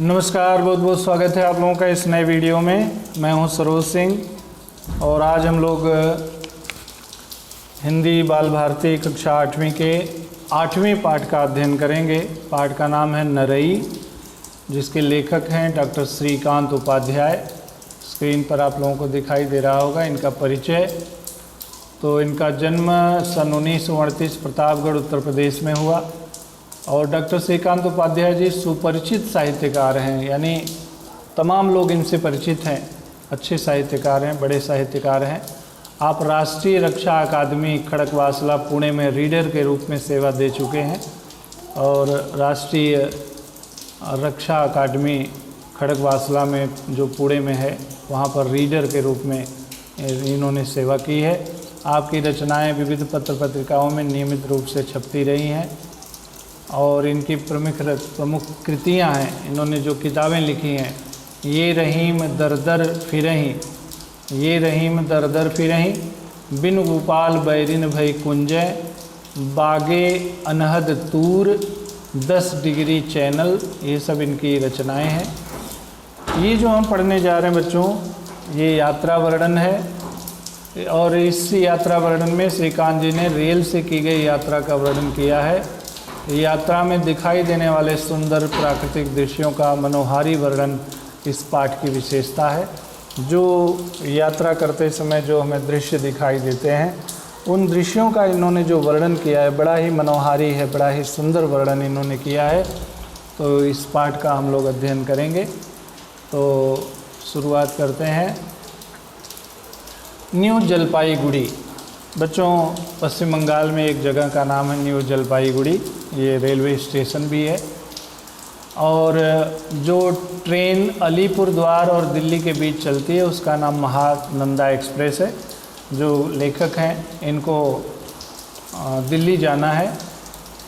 नमस्कार, बहुत बहुत स्वागत है आप लोगों का इस नए वीडियो में। मैं हूं सरोज सिंह और आज हम लोग हिंदी बाल भारती कक्षा 8वीं के 8वें पाठ का अध्ययन करेंगे। पाठ का नाम है नरई, जिसके लेखक हैं डॉक्टर श्रीकांत उपाध्याय। स्क्रीन पर आप लोगों को दिखाई दे रहा होगा इनका परिचय। तो इनका जन्म सन 1938 प्रतापगढ़ उत्तर प्रदेश में हुआ और डॉक्टर श्रीकांत उपाध्याय जी सुपरिचित साहित्यकार हैं, यानी तमाम लोग इनसे परिचित हैं। अच्छे साहित्यकार हैं, बड़े साहित्यकार हैं। आप राष्ट्रीय रक्षा अकादमी खड़कवासला पुणे में रीडर के रूप में सेवा दे चुके हैं और राष्ट्रीय रक्षा अकादमी खड़कवासला में जो पुणे में है वहाँ पर रीडर के रूप में इन्होंने सेवा की है। आपकी रचनाएं विविध पत्र पत्रिकाओं में नियमित रूप से छपती रही हैं और इनकी प्रमुख कृतियां हैं। इन्होंने जो किताबें लिखी हैं, ये रहीम दर दर फिरहीं, ये रहीम दर दर फिरहीं, बिन गोपाल बैरिन भई कुंजय, बागे अनहद तूर, 10 डिग्री चैनल, ये सब इनकी रचनाएं हैं। ये जो हम पढ़ने जा रहे हैं बच्चों, ये यात्रा वर्णन है और इस यात्रा वर्णन में श्रीकांत जी ने रेल से की गई यात्रा का वर्णन किया है। यात्रा में दिखाई देने वाले सुंदर प्राकृतिक दृश्यों का मनोहारी वर्णन इस पाठ की विशेषता है। जो यात्रा करते समय जो हमें दृश्य दिखाई देते हैं, उन दृश्यों का इन्होंने जो वर्णन किया है बड़ा ही मनोहारी है, बड़ा ही सुंदर वर्णन इन्होंने किया है। तो इस पाठ का हम लोग अध्ययन करेंगे। तो शुरुआत करते हैं। न्यू जलपाईगुड़ी। बच्चों, पश्चिम बंगाल में एक जगह का नाम है न्यू जलपाईगुड़ी। ये रेलवे स्टेशन भी है और जो ट्रेन अलीपुर द्वार और दिल्ली के बीच चलती है उसका नाम महानंदा एक्सप्रेस है। जो लेखक हैं इनको दिल्ली जाना है,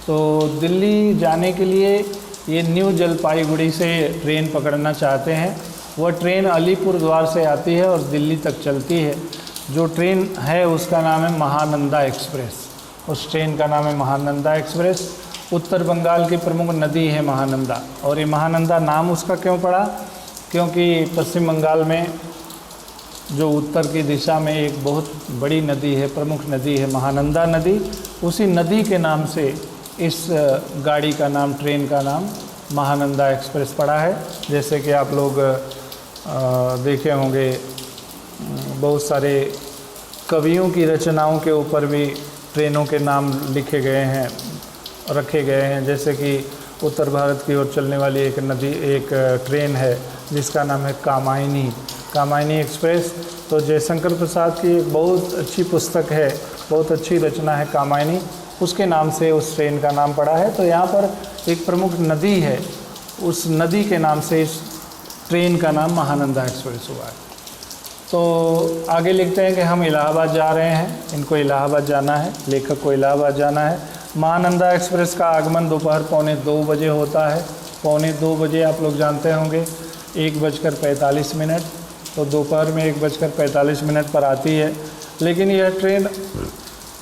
तो दिल्ली जाने के लिए ये न्यू जलपाईगुड़ी से ट्रेन पकड़ना चाहते हैं। वह ट्रेन अलीपुर द्वार से आती है और दिल्ली तक चलती है। जो ट्रेन है उसका नाम है महानंदा एक्सप्रेस। उस ट्रेन का नाम है महानंदा एक्सप्रेस। उत्तर बंगाल की प्रमुख नदी है महानंदा। और ये महानंदा नाम उसका क्यों पड़ा? क्योंकि पश्चिम बंगाल में जो उत्तर की दिशा में एक बहुत बड़ी नदी है, प्रमुख नदी है महानंदा नदी। उसी नदी के नाम से इस गाड़ी का नाम, ट्रेन का नाम महानंदा एक्सप्रेस पड़ा है। जैसे कि आप लोग देखे होंगे, बहुत सारे कवियों की रचनाओं के ऊपर भी ट्रेनों के नाम लिखे गए हैं, रखे गए हैं। जैसे कि उत्तर भारत की ओर चलने वाली एक ट्रेन है जिसका नाम है कामायनी एक्सप्रेस। तो जयशंकर प्रसाद की एक बहुत अच्छी पुस्तक है, बहुत अच्छी रचना है कामायनी, उसके नाम से उस ट्रेन का नाम पड़ा है। तो यहाँ पर एक प्रमुख नदी है, उस नदी के नाम से इस ट्रेन का नाम महानंदा एक्सप्रेस हुआ है। तो आगे लिखते हैं कि हम इलाहाबाद जा रहे हैं। इनको इलाहाबाद जाना है, लेखक को इलाहाबाद जाना है। महानंदा एक्सप्रेस का आगमन दोपहर 1:45 बजे होता है। 1:45 बजे आप लोग जानते होंगे 1:45। तो दोपहर में 1:45 पर आती है। लेकिन यह ट्रेन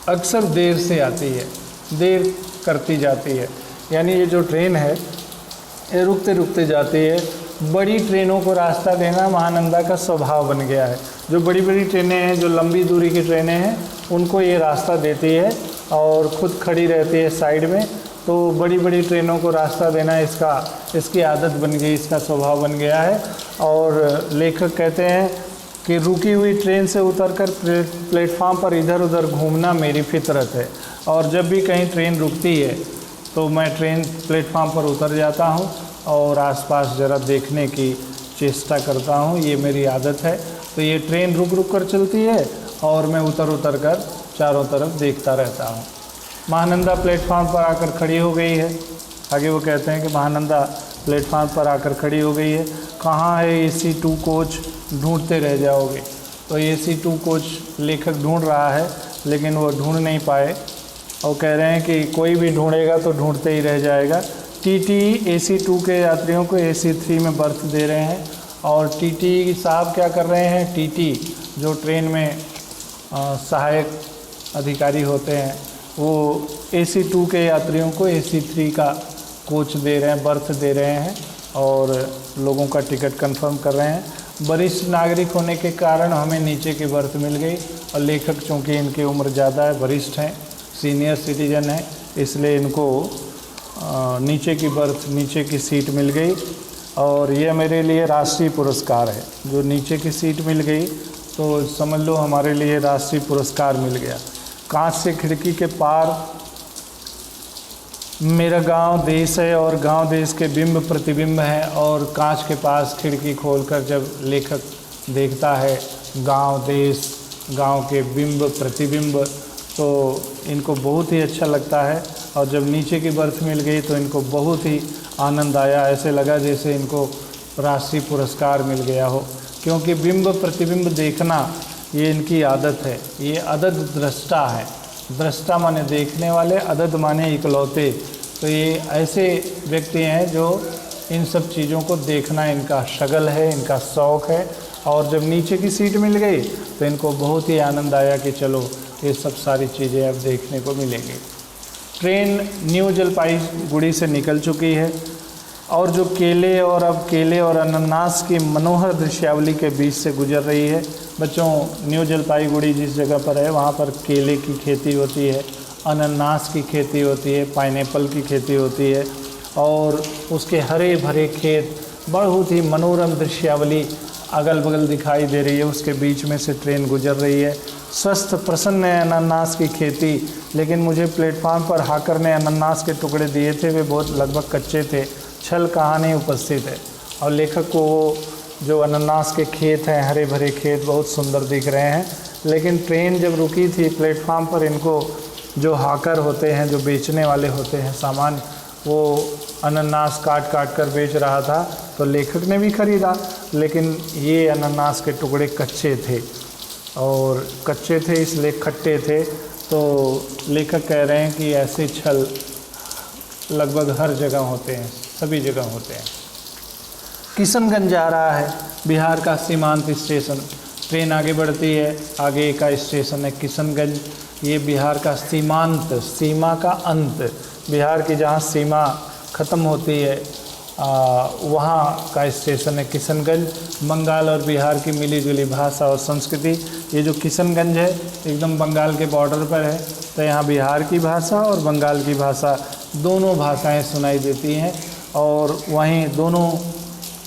अक्सर देर से आती है, देर करती जाती है। यानी ये जो ट्रेन है ये रुकते रुकते जाती है। बड़ी ट्रेनों को रास्ता देना महानंदा का स्वभाव बन गया है। जो बड़ी बड़ी ट्रेनें हैं, जो लंबी दूरी की ट्रेनें हैं, उनको ये रास्ता देती है और ख़ुद खड़ी रहती है साइड में। तो बड़ी बड़ी ट्रेनों को रास्ता देना इसकी आदत बन गई, इसका स्वभाव बन गया है। और लेखक कहते हैं कि रुकी हुई ट्रेन से उतरकर प्लेटफार्म पर इधर उधर घूमना मेरी फितरत है। और जब भी कहीं ट्रेन रुकती है तो मैं ट्रेन प्लेटफार्म पर उतर जाता हूँ और आसपास ज़रा देखने की चेष्टा करता हूँ, ये मेरी आदत है। तो ये ट्रेन रुक रुक कर चलती है और मैं उतर कर चारों तरफ देखता रहता हूँ। महानंदा प्लेटफार्म पर आकर खड़ी हो गई है। आगे वो कहते हैं कि महानंदा प्लेटफार्म पर आकर खड़ी हो गई है। कहाँ है AC2 कोच, ढूंढते रह जाओगे। तो AC2 कोच लेखक ढूंढ रहा है लेकिन वो ढूंढ नहीं पाए और कह रहे हैं कि कोई भी ढूंढेगा तो ढूंढते ही रह जाएगा। TT AC2 के यात्रियों को AC3 में बर्थ दे रहे हैं और TT साहब क्या कर रहे हैं, TT जो ट्रेन में सहायक अधिकारी होते हैं, वो AC2 के यात्रियों को AC3 का कोच दे रहे हैं, बर्थ दे रहे हैं। और लोगों का टिकट कंफर्म कर रहे हैं। वरिष्ठ नागरिक होने के कारण हमें नीचे की बर्थ मिल गई और लेखक चूँकि इनकी उम्र ज़्यादा है, वरिष्ठ हैं, सीनियर सिटीजन हैं, इसलिए इनको नीचे की बर्थ, नीचे की सीट मिल गई। और यह मेरे लिए राष्ट्रीय पुरस्कार है। जो नीचे की सीट मिल गई तो समझ लो हमारे लिए राष्ट्रीय पुरस्कार मिल गया। कांच से खिड़की के पार मेरा गांव देश है और गांव देश के बिंब प्रतिबिंब है, और कांच के पास खिड़की खोलकर जब लेखक देखता है गांव देश, गांव के बिंब प्रतिबिंब, तो इनको बहुत ही अच्छा लगता है। और जब नीचे की बर्थ मिल गई तो इनको बहुत ही आनंद आया, ऐसे लगा जैसे इनको राष्ट्रीय पुरस्कार मिल गया हो, क्योंकि बिंब प्रतिबिंब देखना ये इनकी आदत है। ये अदद दृष्टा है, दृष्टा माने देखने वाले, अदद माने इकलौते। तो ये ऐसे व्यक्ति हैं जो इन सब चीज़ों को देखना इनका शगल है, इनका शौक़ है। और जब नीचे की सीट मिल गई तो इनको बहुत ही आनंद आया कि चलो ये सब सारी चीज़ें अब देखने को मिलेंगी। ट्रेन न्यू जलपाईगुड़ी से निकल चुकी है और जो केले और अनानास की मनोहर दृश्यावली के बीच से गुजर रही है। बच्चों, न्यू जलपाईगुड़ी जिस जगह पर है वहाँ पर केले की खेती होती है, अनानास की खेती होती है, पाइनएप्पल की खेती होती है, और उसके हरे भरे खेत, बहुत ही मनोरम दृश्यावली अगल बगल दिखाई दे रही है। उसके बीच में से ट्रेन गुजर रही है। स्वस्थ प्रसन्न है अनानास की खेती, लेकिन मुझे प्लेटफार्म पर हाकर ने अनानास के टुकड़े दिए थे, वे बहुत लगभग कच्चे थे, छल कहानी उपस्थित है। और लेखक को वो जो अनानास के खेत हैं, हरे भरे खेत, बहुत सुंदर दिख रहे हैं। लेकिन ट्रेन जब रुकी थी प्लेटफार्म पर, इनको जो हाकर होते हैं, जो बेचने वाले होते हैं सामान, वो अनानास काट काट कर बेच रहा था। तो लेखक ने भी ख़रीदा, लेकिन ये अनानास के टुकड़े कच्चे थे, और कच्चे थे इसलिए खट्टे थे। तो लेखक कह रहे हैं कि ऐसे छल लगभग हर जगह होते हैं, सभी जगह होते हैं। किशनगंज जा रहा है, बिहार का सीमांत स्टेशन। ट्रेन आगे बढ़ती है, आगे का स्टेशन है किशनगंज। ये बिहार का सीमांत, सीमा का अंत, बिहार की जहाँ सीमा ख़त्म होती है वहाँ का स्टेशन है किशनगंज। बंगाल और बिहार की मिली-जुली भाषा और संस्कृति। ये जो किशनगंज है एकदम बंगाल के बॉर्डर पर है, तो यहाँ बिहार की भाषा और बंगाल की भाषा, दोनों भाषाएं सुनाई देती हैं, और वहीं दोनों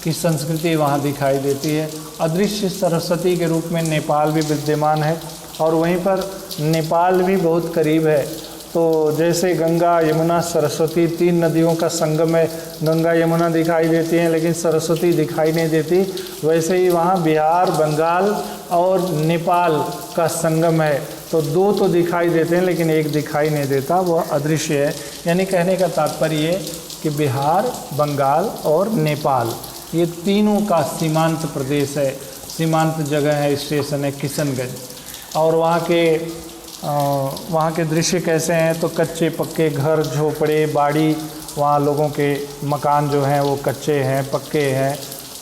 की संस्कृति वहाँ दिखाई देती है। अदृश्य सरस्वती के रूप में नेपाल भी विद्यमान है, और वहीं पर नेपाल भी बहुत करीब है। तो जैसे गंगा यमुना सरस्वती तीन नदियों का संगम है, गंगा यमुना दिखाई देती हैं लेकिन सरस्वती दिखाई नहीं देती, वैसे ही वहाँ बिहार, बंगाल और नेपाल का संगम है। तो दो तो दिखाई देते हैं लेकिन एक दिखाई नहीं देता, वह अदृश्य है। यानी कहने का तात्पर्य ये कि बिहार, बंगाल और नेपाल, ये तीनों का सीमांत प्रदेश है, सीमांत जगह है, स्टेशन है किशनगंज। और वहाँ के दृश्य कैसे हैं, तो कच्चे पक्के घर, झोपड़े, बाड़ी, वहाँ लोगों के मकान जो हैं वो कच्चे हैं, पक्के हैं,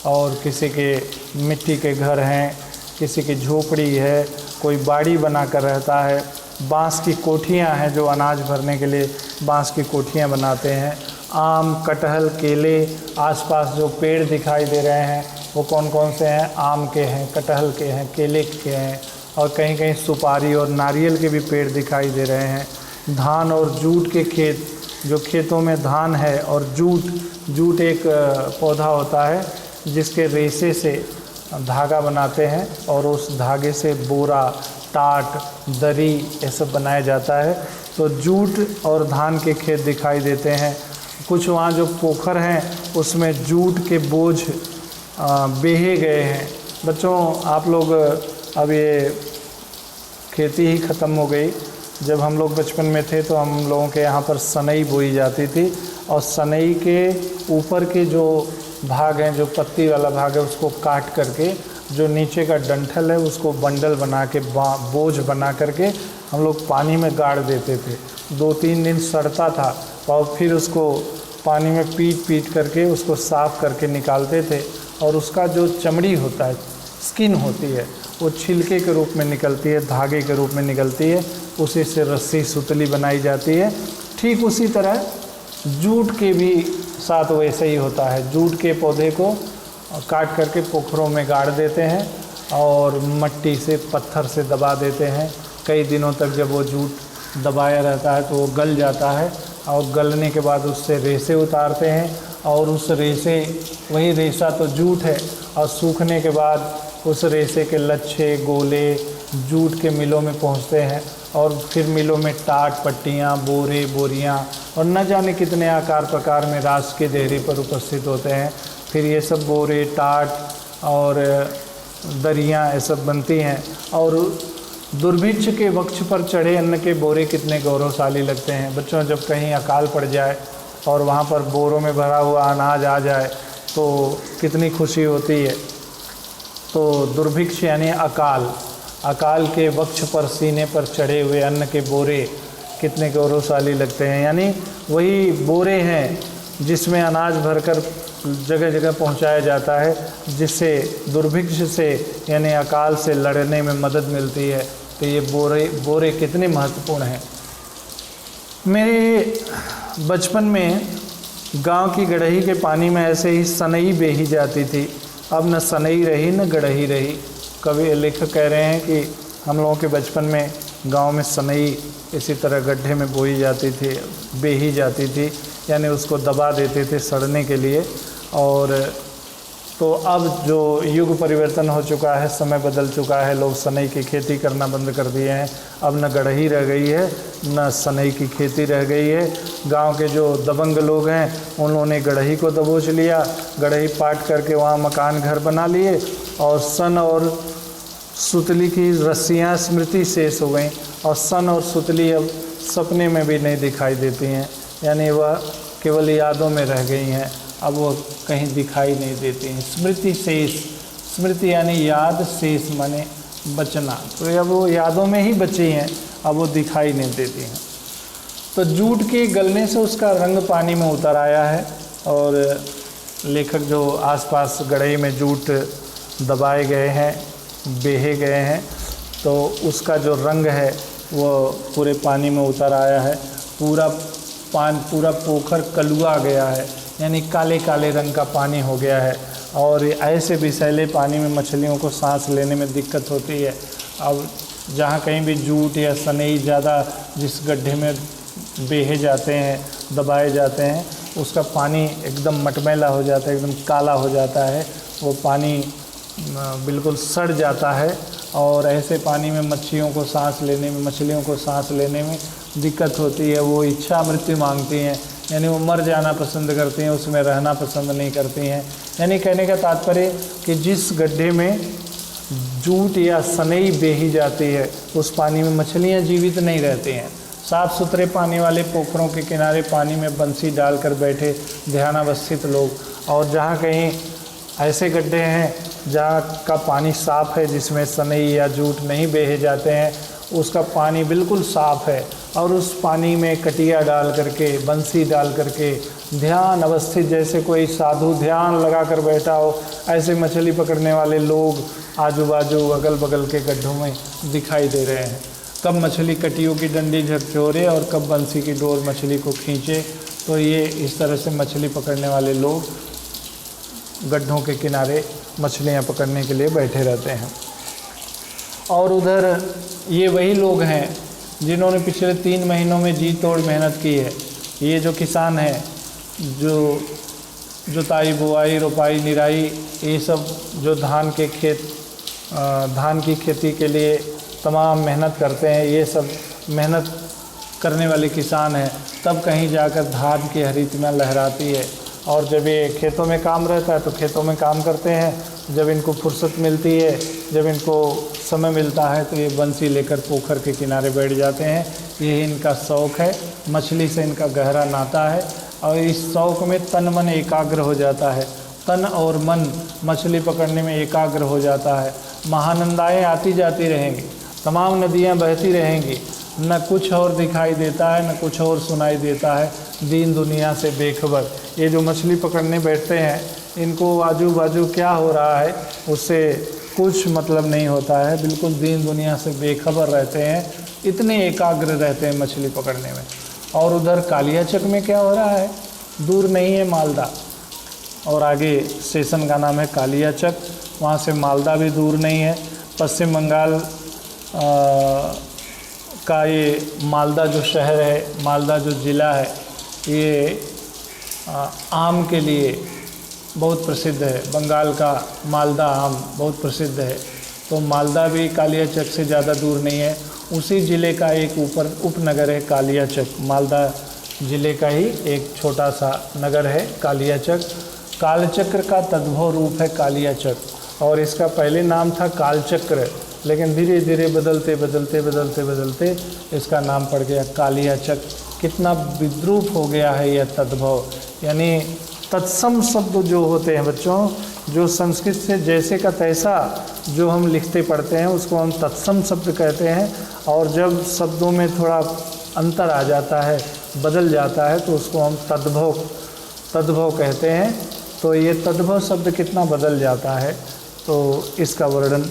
और किसी के मिट्टी के घर हैं, किसी की झोपड़ी है, कोई बाड़ी बना कर रहता है। बांस की कोठियाँ हैं, जो अनाज भरने के लिए बांस की कोठियाँ बनाते हैं। आम, कटहल, केले, आसपास जो पेड़ दिखाई दे रहे हैं वो कौन कौन से हैं, आम के हैं, कटहल के हैं, केले के हैं, और कहीं कहीं सुपारी और नारियल के भी पेड़ दिखाई दे रहे हैं। धान और जूट के खेत, जो खेतों में धान है, और जूट एक पौधा होता है जिसके रेशे से धागा बनाते हैं, और उस धागे से बोरा, टाट, दरी ये सब बनाया जाता है। तो जूट और धान के खेत दिखाई देते हैं। कुछ वहाँ जो पोखर हैं उसमें जूट के बोझ बेहे गए हैं। बच्चों, आप लोग, अब ये खेती ही ख़त्म हो गई। जब हम लोग बचपन में थे तो हम लोगों के यहाँ पर सनई बोई जाती थी, और सनई के ऊपर के जो भाग हैं, जो पत्ती वाला भाग है, उसको काट करके जो नीचे का डंठल है उसको बंडल बना के, बोझ बना करके हम लोग पानी में गाड़ देते थे। 2-3 दिन सड़ता था, और फिर उसको पानी में पीट करके उसको साफ़ करके निकालते थे, और उसका जो चमड़ी होता है, स्किन होती है, वो छिलके के रूप में निकलती है, धागे के रूप में निकलती है, उसी से रस्सी, सुतली बनाई जाती है। ठीक उसी तरह जूट के भी साथ वैसे ही होता है। जूट के पौधे को काट करके पोखरों में गाड़ देते हैं और मट्टी से, पत्थर से दबा देते हैं। कई दिनों तक जब वो जूट दबाया रहता है तो वो गल जाता है, और गलने के बाद उससे रेसे उतारते हैं, और उस रेसे, वही रेसा तो जूट है, और सूखने के बाद उस रेसे के लच्छे, गोले जूट के मिलों में पहुंचते हैं, और फिर मिलों में टाट, पट्टियाँ, बोरे, बोरियाँ और न जाने कितने आकार प्रकार में रास के देहरी पर उपस्थित होते हैं। फिर ये सब बोरे, टाट और दरियाँ ये सब बनती हैं। और दुर्भिक्ष के वृक्ष पर चढ़े अन्न के बोरे कितने गौरवशाली लगते हैं। बच्चों, जब कहीं अकाल पड़ जाए और वहाँ पर बोरों में भरा हुआ अनाज आ जाए तो कितनी खुशी होती है। तो दुर्भिक्ष यानी अकाल, अकाल के वृक्ष पर, सीने पर चढ़े हुए अन्न के बोरे कितने गौरवशाली लगते हैं। यानी वही बोरे हैं जिसमें अनाज भरकर जगह जगह पहुंचाया जाता है, जिससे दुर्भिक्ष से यानी अकाल से लड़ने में मदद मिलती है। तो ये बोरे कितने महत्वपूर्ण हैं। मेरे बचपन में गांव की गड़ही के पानी में ऐसे ही सनई बेही जाती थी। अब न सनई रही न गड़ही रही। कवि लेखक कह रहे हैं कि हम लोगों के बचपन में गांव में सनई इसी तरह गड्ढे में बोई जाती थी, बेही जाती थी, यानी उसको दबा देते थे सड़ने के लिए। और तो अब जो युग परिवर्तन हो चुका है, समय बदल चुका है, लोग सनई की खेती करना बंद कर दिए हैं। अब न गड़ही रह गई है न सनई की खेती रह गई है। गांव के जो दबंग लोग हैं उन्होंने गड़ही को दबोच लिया, गड़ही पाट करके वहाँ मकान घर बना लिए, और सन और सुतली की रस्सियाँ स्मृति शेष हो गई, और सन और सुतली अब सपने में भी नहीं दिखाई देती हैं, यानी वह केवल यादों में रह गई हैं, अब वो कहीं दिखाई नहीं देती हैं। स्मृति शेष, स्मृति यानी याद, शेष माने बचना, तो अब वो यादों में ही बची हैं, अब वो दिखाई नहीं देती हैं। तो जूट के गलने से उसका रंग पानी में उतर आया है, और लेखक जो आसपास गड़ही में जूट दबाए गए हैं, बेहे गए हैं, तो उसका जो रंग है वो पूरे पानी में उतर आया है। पूरा पोखर कलुआ गया है, यानी काले काले रंग का पानी हो गया है। और ऐसे विषैले पानी में मछलियों को सांस लेने में दिक्कत होती है। अब जहाँ कहीं भी जूट या सनई ज़्यादा जिस गड्ढे में बेहे जाते हैं, दबाए जाते हैं, उसका पानी एकदम मटमैला हो जाता है, एकदम काला हो जाता है, वो पानी बिल्कुल सड़ जाता है। और ऐसे पानी में मच्छलियों को सांस लेने में दिक्कत होती है। वो इच्छा मृत्यु मांगती हैं, यानी वो मर जाना पसंद करती हैं, उसमें रहना पसंद नहीं करती हैं। यानी कहने का तात्पर्य कि जिस गड्ढे में जूट या सनई बेही जाती है उस पानी में मछलियाँ जीवित नहीं रहती हैं। साफ़ सुथरे पानी वाले पोखरों के किनारे पानी में बंसी डालकर बैठे ध्यानावस्थित लोग, और जहाँ कहीं ऐसे गड्ढे हैं जहाँ का पानी साफ़ है, जिसमें सनई या जूट नहीं बेहे जाते हैं, उसका पानी बिल्कुल साफ़ है, और उस पानी में कटिया डाल करके, बंसी डाल करके ध्यान अवस्थित, जैसे कोई साधु ध्यान लगा कर बैठा हो, ऐसे मछली पकड़ने वाले लोग आजू बाजू अगल बगल के गड्ढों में दिखाई दे रहे हैं। कब मछली कटियों की डंडी झकझोरे और कब बंसी की डोर मछली को खींचे। तो ये इस तरह से मछली पकड़ने वाले लोग गड्ढों के किनारे मछलियाँ पकड़ने के लिए बैठे रहते हैं। और उधर ये वही लोग हैं जिन्होंने पिछले 3 महीनों में जी तोड़ मेहनत की है। ये जो किसान हैं, जो जुताई, बुआई, रोपाई, निराई, ये सब जो धान की खेती के लिए तमाम मेहनत करते हैं, ये सब मेहनत करने वाले किसान हैं। तब कहीं जाकर धान की हरितिमा लहराती है। और जब ये खेतों में काम रहता है तो खेतों में काम करते हैं, जब इनको फुर्सत मिलती है, जब इनको समय मिलता है, तो ये बंसी लेकर पोखर के किनारे बैठ जाते हैं। यही इनका शौक़ है, मछली से इनका गहरा नाता है, और इस शौक़ में तन मन एकाग्र हो जाता है। तन और मन मछली पकड़ने में एकाग्र हो जाता है। महानंदाएँ आती जाती रहेंगी, तमाम नदियाँ बहती रहेंगी, न कुछ और दिखाई देता है न कुछ और सुनाई देता है, दीन दुनिया से बेखबर। ये जो मछली पकड़ने बैठते हैं, इनको आजू बाजू क्या हो रहा है उससे कुछ मतलब नहीं होता है, बिल्कुल दीन दुनिया से बेखबर रहते हैं, इतने एकाग्र रहते हैं मछली पकड़ने में। और उधर कालियाचक में क्या हो रहा है, दूर नहीं है मालदा। और आगे स्टेशन का नाम है कालियाचक, वहाँ से मालदा भी दूर नहीं है। पश्चिम बंगाल का ये मालदा जो शहर है, मालदा जो ज़िला है, ये आम के लिए बहुत प्रसिद्ध है। बंगाल का मालदा आम बहुत प्रसिद्ध है। तो मालदा भी कालियाचक से ज़्यादा दूर नहीं है। उसी ज़िले का एक उपनगर है कालियाचक। मालदा ज़िले का ही एक छोटा सा नगर है कालियाचक। कालचक्र का तद्भव रूप है कालियाचक, और इसका पहले नाम था कालचक्र, लेकिन धीरे धीरे बदलते इसका नाम पड़ गया कालियाचक। कितना विद्रूप हो गया है यह तद्भव, यानी तत्सम शब्द जो होते हैं बच्चों, जो संस्कृत से जैसे का तैसा जो हम लिखते पढ़ते हैं उसको हम तत्सम शब्द कहते हैं। और जब शब्दों में थोड़ा अंतर आ जाता है, बदल जाता है, तो उसको हम तद्भव कहते हैं। तो ये तद्भव शब्द कितना बदल जाता है, तो इसका वर्णन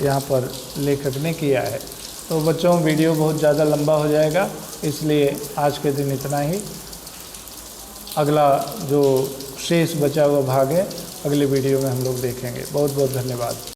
यहाँ पर लेखक ने किया है। तो बच्चों वीडियो बहुत ज़्यादा लंबा हो जाएगा, इसलिए आज के दिन इतना ही। अगला जो शेष बचा हुआ भाग है अगले वीडियो में हम लोग देखेंगे। बहुत बहुत धन्यवाद।